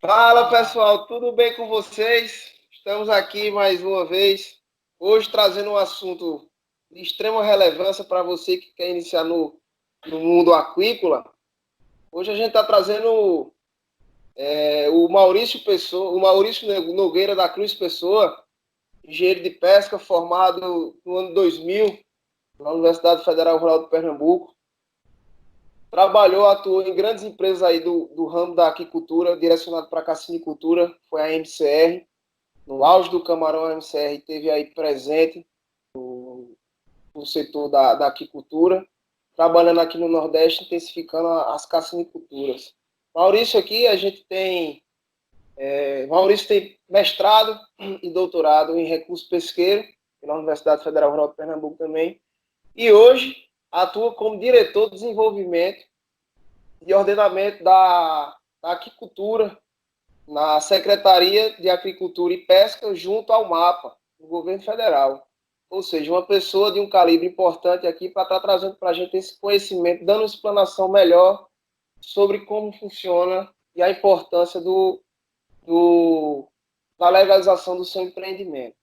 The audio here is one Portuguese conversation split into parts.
Fala Ah, pessoal, tudo bem com vocês? Estamos aqui mais uma vez, hoje trazendo um assunto de extrema relevância para você que quer iniciar no mundo aquícola. Hoje a gente está trazendo o Maurício Pessoa, o Maurício Nogueira da Cruz Pessoa, engenheiro de pesca formado no ano 2000 na Universidade Federal Rural de Pernambuco. Trabalhou, atuou em grandes empresas aí do ramo da aquicultura, direcionado para a cassinicultura, foi a MCR. No auge do camarão, a MCR teve aí presente no setor da aquicultura, trabalhando aqui no Nordeste, intensificando as cassiniculturas. Maurício aqui, a gente tem... Maurício tem mestrado e doutorado em recurso pesqueiro, na Universidade Federal Rural de Pernambuco também, e hoje atua como diretor de desenvolvimento e ordenamento da aquicultura na Secretaria de Agricultura e Pesca, junto ao MAPA, do governo federal. Ou seja, uma pessoa de um calibre importante aqui para estar trazendo para a gente esse conhecimento, dando uma explanação melhor sobre como funciona e a importância do, da legalização do seu empreendimento.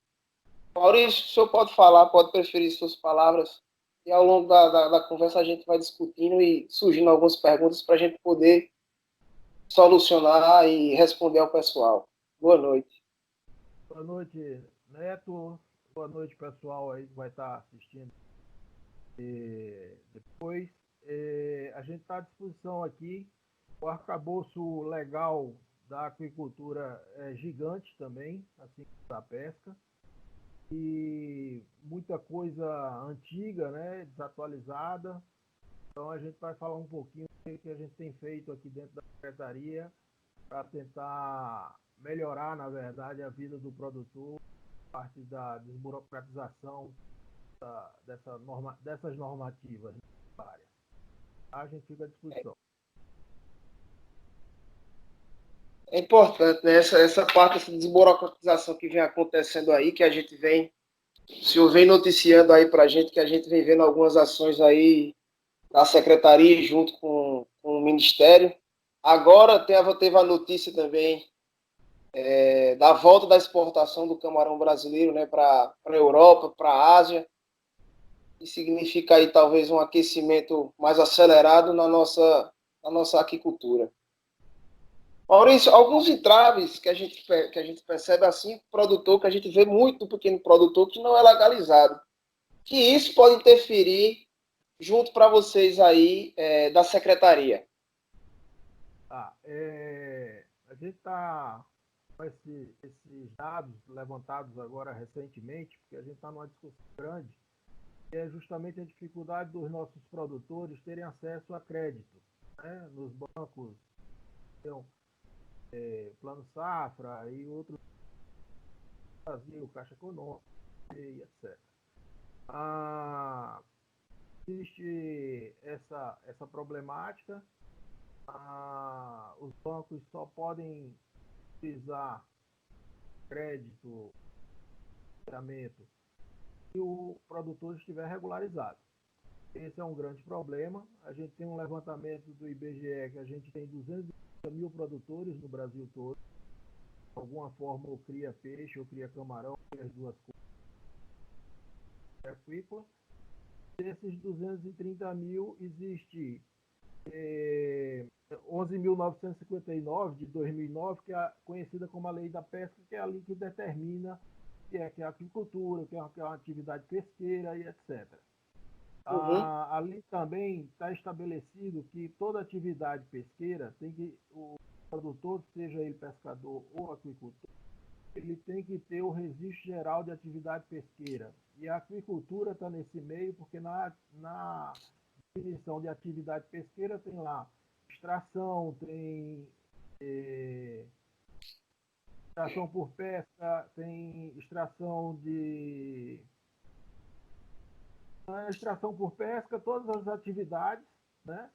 Maurício, o senhor pode falar, pode preferir suas palavras, e ao longo da conversa a gente vai discutindo e surgindo algumas perguntas para a gente poder solucionar e responder ao pessoal. Boa noite. boa noite, Neto. Boa noite, pessoal aí que vai estar assistindo depois. A gente está à disposição aqui. O arcabouço legal da aquicultura é gigante também, assim como da pesca. E muita coisa antiga, né, desatualizada. Então a gente vai falar um pouquinho do que a gente tem feito aqui dentro da secretaria para tentar melhorar, na verdade, a vida do produtor, parte da desburocratização dessas normativas necessárias. A gente fica à disposição. É importante, né? Essa parte, essa desburocratização que vem acontecendo aí, que a gente vem, o senhor vem noticiando aí para a gente, que a gente vem vendo algumas ações aí da secretaria junto com o Ministério. Agora teve a notícia também da volta da exportação do camarão brasileiro, né, para a Europa, para a Ásia, que significa aí talvez um aquecimento mais acelerado na nossa aquicultura. Maurício, alguns entraves que a gente percebe assim, produtor, que a gente vê muito do pequeno produtor que não é legalizado, que isso pode interferir junto para vocês aí da secretaria. A gente está com esses dados levantados agora recentemente, porque a gente está numa discussão grande, que é justamente a dificuldade dos nossos produtores terem acesso a crédito, né, nos bancos, então, Plano Safra e outros, Brasil, Caixa Econômica e etc. Ah, existe essa problemática. Os bancos só podem utilizar crédito, financiamento, se o produtor estiver regularizado. Esse é um grande problema. A gente tem um levantamento do IBGE que a gente tem 250 mil produtores no Brasil todo. De alguma forma, ou cria peixe, ou cria camarão, ou as duas coisas. Aquícola. Desses 230 mil, existe 11.959 de 2009, que é conhecida como a Lei da Pesca, que é a lei que determina que é a agricultura, que é uma atividade pesqueira e etc. Uhum, Ali também está estabelecido que toda atividade pesqueira tem que, o produtor, seja ele pescador ou aquicultor, ele tem que ter o registro geral de atividade pesqueira. E a aquicultura está nesse meio, porque na definição de atividade pesqueira tem lá extração, tem extração por pesca, tem extração por pesca, todas as atividades, né?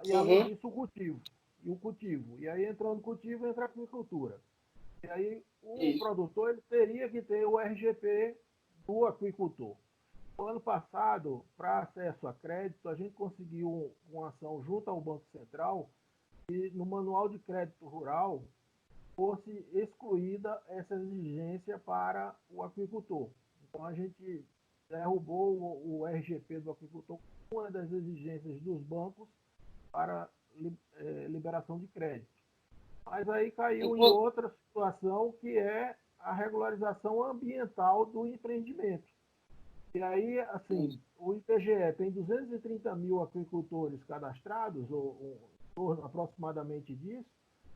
E além uhum, disso o cultivo. E o cultivo. E aí entrando no cultivo entra a aquicultura. E aí o isso. produtor ele teria que ter o RGP do aquicultor. No ano passado, para acesso a crédito, a gente conseguiu uma ação junto ao Banco Central e no Manual de Crédito Rural fosse excluída essa exigência para o aquicultor. Então, a gente derrubou o RGP do aquicultor como uma das exigências dos bancos para liberação de crédito. Mas aí caiu em outra situação, que é a regularização ambiental do empreendimento. E aí, assim, o IBGE tem 230 mil aquicultores cadastrados, ou aproximadamente disso.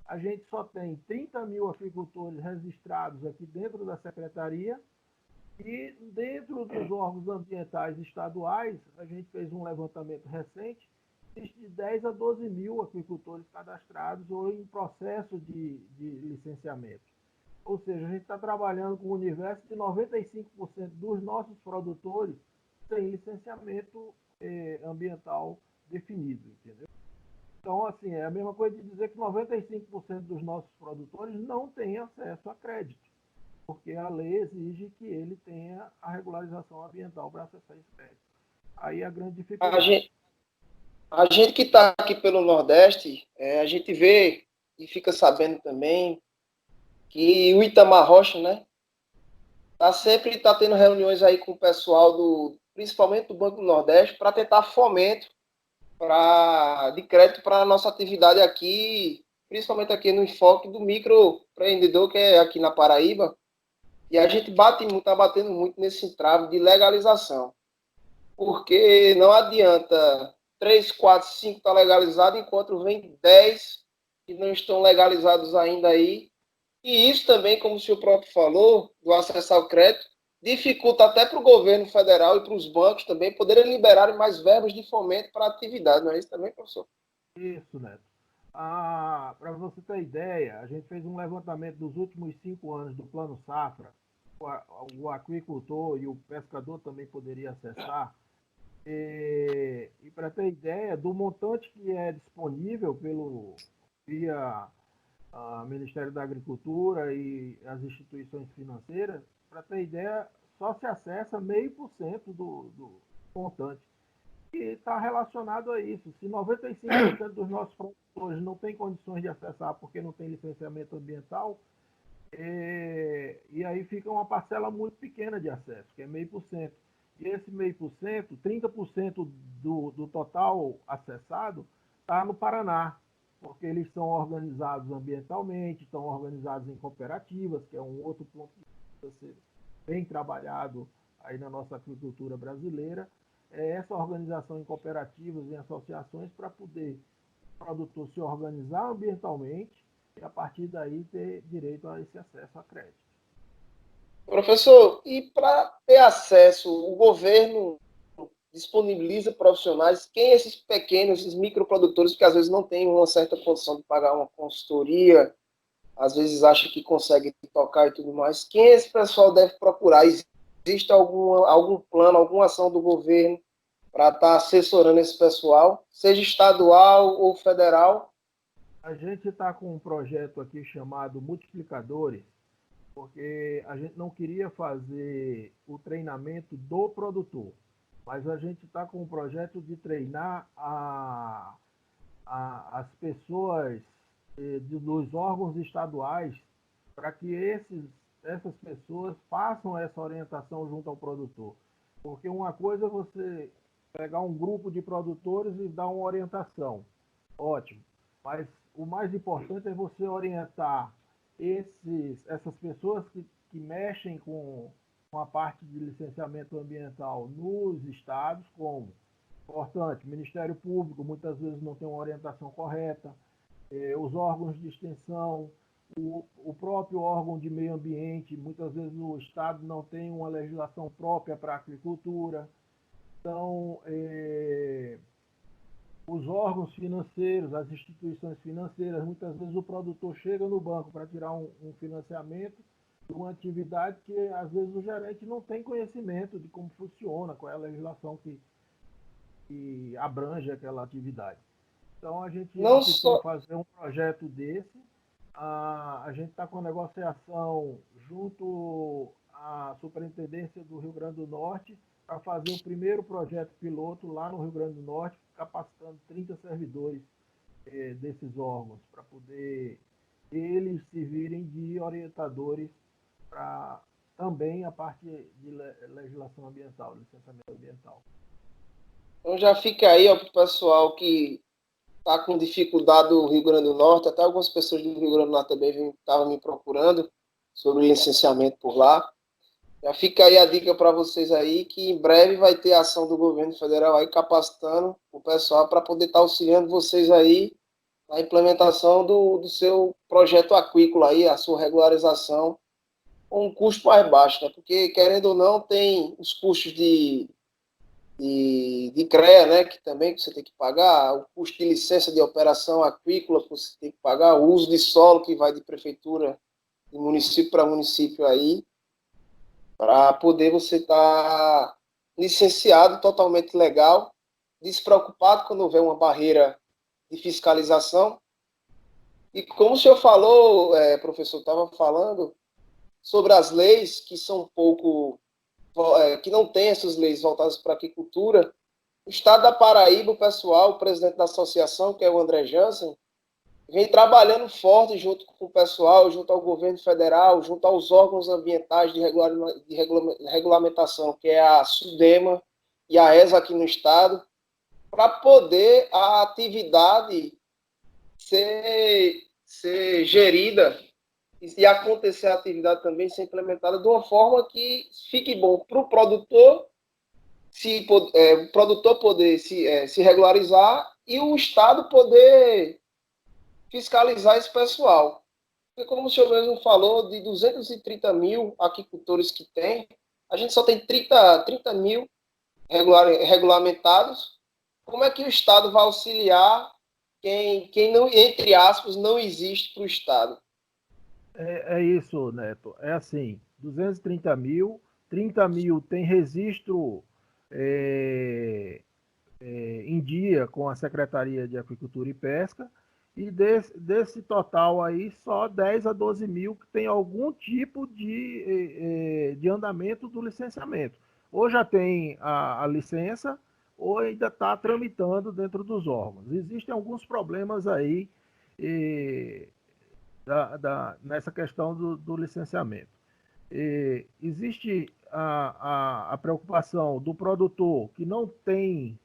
A gente só tem 30 mil aquicultores registrados aqui dentro da secretaria, e dentro dos órgãos ambientais estaduais, a gente fez um levantamento recente, de 10 a 12 mil aquicultores cadastrados ou em processo de licenciamento. Ou seja, a gente está trabalhando com um universo de 95% dos nossos produtores sem licenciamento ambiental definido, entendeu? Então, assim, é a mesma coisa de dizer que 95% dos nossos produtores não têm acesso a crédito, porque a lei exige que ele tenha a regularização ambiental para acessar esse crédito. Aí a grande dificuldade. A gente que está aqui pelo Nordeste, a gente vê e fica sabendo também que o Itamar Rocha, né, sempre tendo reuniões aí com o pessoal principalmente do Banco do Nordeste, para tentar fomento de crédito para a nossa atividade aqui, principalmente aqui no enfoque do microempreendedor, que é aqui na Paraíba. E a gente está batendo muito nesse entrave de legalização. Porque não adianta 3, 4, 5 estar legalizado, enquanto vem 10 que não estão legalizados ainda aí. E isso também, como o senhor próprio falou, do acesso ao crédito, dificulta até para o governo federal e para os bancos também poderem liberar mais verbas de fomento para a atividade. Não é isso também, professor? Isso, Neto. Para você ter ideia, a gente fez um levantamento dos últimos 5 anos do Plano Safra. O aquicultor e o pescador também poderiam acessar. E para ter ideia do montante que é disponível via Ministério da Agricultura e as instituições financeiras, para ter ideia, só se acessa 0,5% do montante. E está relacionado a isso. Se 95% dos nossos produtores não têm condições de acessar porque não tem licenciamento ambiental, e aí fica uma parcela muito pequena de acesso, que é 0,5%. E esse 0,5%, 30% do total acessado está no Paraná, porque eles são organizados ambientalmente, estão organizados em cooperativas, que é um outro ponto que precisa ser bem trabalhado aí na nossa agricultura brasileira. É essa organização em cooperativas, em associações, para poder o produtor se organizar ambientalmente e, a partir daí, ter direito a esse acesso a crédito. Professor, e para ter acesso, o governo disponibiliza profissionais? Quem esses pequenos, esses microprodutores, que às vezes não têm uma certa condição de pagar uma consultoria, às vezes acha que consegue tocar e tudo mais, quem esse pessoal deve procurar? Existe algum plano, alguma ação do governo para estar assessorando esse pessoal, seja estadual ou federal? A gente está com um projeto aqui chamado Multiplicadores, porque a gente não queria fazer o treinamento do produtor, mas a gente está com um projeto de treinar as pessoas dos órgãos estaduais para que essas pessoas façam essa orientação junto ao produtor. Porque uma coisa é você pegar um grupo de produtores e dar uma orientação, ótimo, mas o mais importante é você orientar essas pessoas que mexem com a parte de licenciamento ambiental nos estados, como, importante, Ministério Público muitas vezes não tem uma orientação correta, os órgãos de extensão, o próprio órgão de meio ambiente, muitas vezes o Estado não tem uma legislação própria para a agricultura. Então, os órgãos financeiros, as instituições financeiras, muitas vezes o produtor chega no banco para tirar um financiamento de uma atividade que, às vezes, o gerente não tem conhecimento de como funciona, qual é a legislação que abrange aquela atividade. Então, a gente optou fazer um projeto desse. A gente está com negociação junto à Superintendência do Rio Grande do Norte para fazer o primeiro projeto piloto lá no Rio Grande do Norte, capacitando 30 servidores desses órgãos para poder eles se virem de orientadores para também a parte de legislação ambiental, licenciamento ambiental. Então já fica aí, ó, para o pessoal que está com dificuldade do Rio Grande do Norte, até algumas pessoas do Rio Grande do Norte também estavam me procurando sobre licenciamento por lá. Já fica aí a dica para vocês aí, que em breve vai ter ação do governo federal aí capacitando o pessoal para poder estar auxiliando vocês aí na implementação do seu projeto aquícola aí, a sua regularização, com um custo mais baixo, né? Porque, querendo ou não, tem os custos de CREA, né? Que também você tem que pagar, o custo de licença de operação aquícola que você tem que pagar, o uso de solo que vai de prefeitura, de município para município aí, para poder você estar licenciado totalmente legal, despreocupado quando houver uma barreira de fiscalização. E como o senhor falou, professor, estava falando sobre as leis que são um pouco, que não tem essas leis voltadas para a agricultura. O estado da Paraíba, o pessoal, o presidente da associação, que é o André Jansen, vem trabalhando forte junto com o pessoal, junto ao governo federal, junto aos órgãos ambientais de regulamentação, que é a SUDEMA e a ESA aqui no estado, para poder a atividade ser gerida e acontecer a atividade também ser implementada de uma forma que fique bom para o produtor, o produtor poder se regularizar e o Estado poder fiscalizar esse pessoal. Porque, como o senhor mesmo falou, de 230 mil aquicultores que tem, a gente só tem 30 mil regulamentados. Como é que o Estado vai auxiliar quem não, entre aspas, não existe para o Estado? É isso, Neto. É assim, 230 mil, 30 mil tem registro em dia com a Secretaria de Agricultura e Pesca, e desse total aí, só 10 a 12 mil que tem algum tipo de andamento do licenciamento. Ou já tem a licença, ou ainda está tramitando dentro dos órgãos. Existem alguns problemas aí nessa questão do licenciamento. Existe a preocupação do produtor que não tem.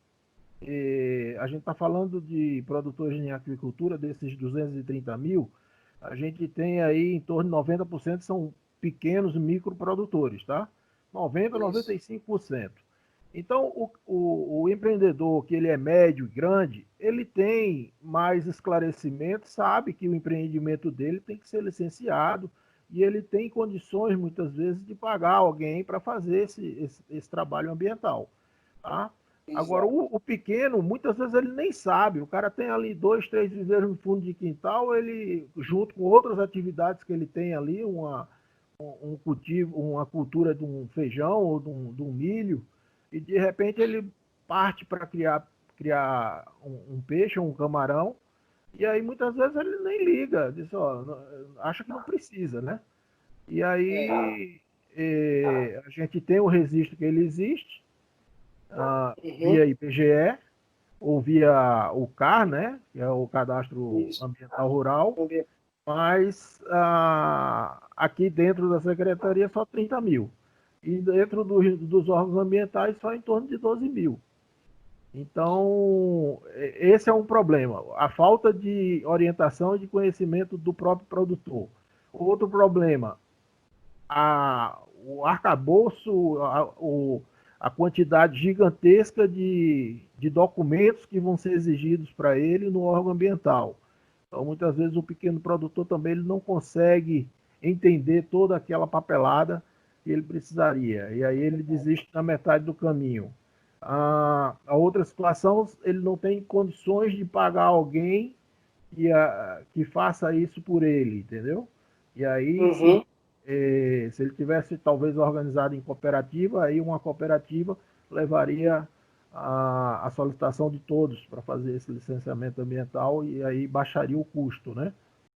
A gente está falando de produtores em aquicultura, desses 230 mil, a gente tem aí em torno de 90% são pequenos microprodutores, tá? 90, 95%. Então, o empreendedor que ele é médio e grande, ele tem mais esclarecimento, sabe que o empreendimento dele tem que ser licenciado e ele tem condições, muitas vezes, de pagar alguém para fazer esse trabalho ambiental. Tá? Agora, o pequeno, muitas vezes ele nem sabe. O cara tem ali 2, 3 viveiros no fundo de quintal, ele, junto com outras atividades que ele tem ali, um cultivo, uma cultura de um feijão ou de um milho, e de repente ele parte para criar um peixe, um camarão, e aí muitas vezes ele nem liga, diz, ó, acha que não precisa, né? E aí a gente tem o registro que ele existe, via IBGE, ou via o CAR, né? Que é o Cadastro Ambiental Rural, mas aqui dentro da Secretaria só 30 mil. E dentro dos órgãos ambientais só em torno de 12 mil. Então, esse é um problema, a falta de orientação e de conhecimento do próprio produtor. Outro problema, o arcabouço, a quantidade gigantesca de documentos que vão ser exigidos para ele no órgão ambiental. Então, muitas vezes, o pequeno produtor também ele não consegue entender toda aquela papelada que ele precisaria. E aí ele desiste na metade do caminho. A outra situação, ele não tem condições de pagar alguém que faça isso por ele, entendeu? E aí, se ele tivesse talvez organizado em cooperativa, aí uma cooperativa levaria a solicitação de todos para fazer esse licenciamento ambiental e aí baixaria o custo, né?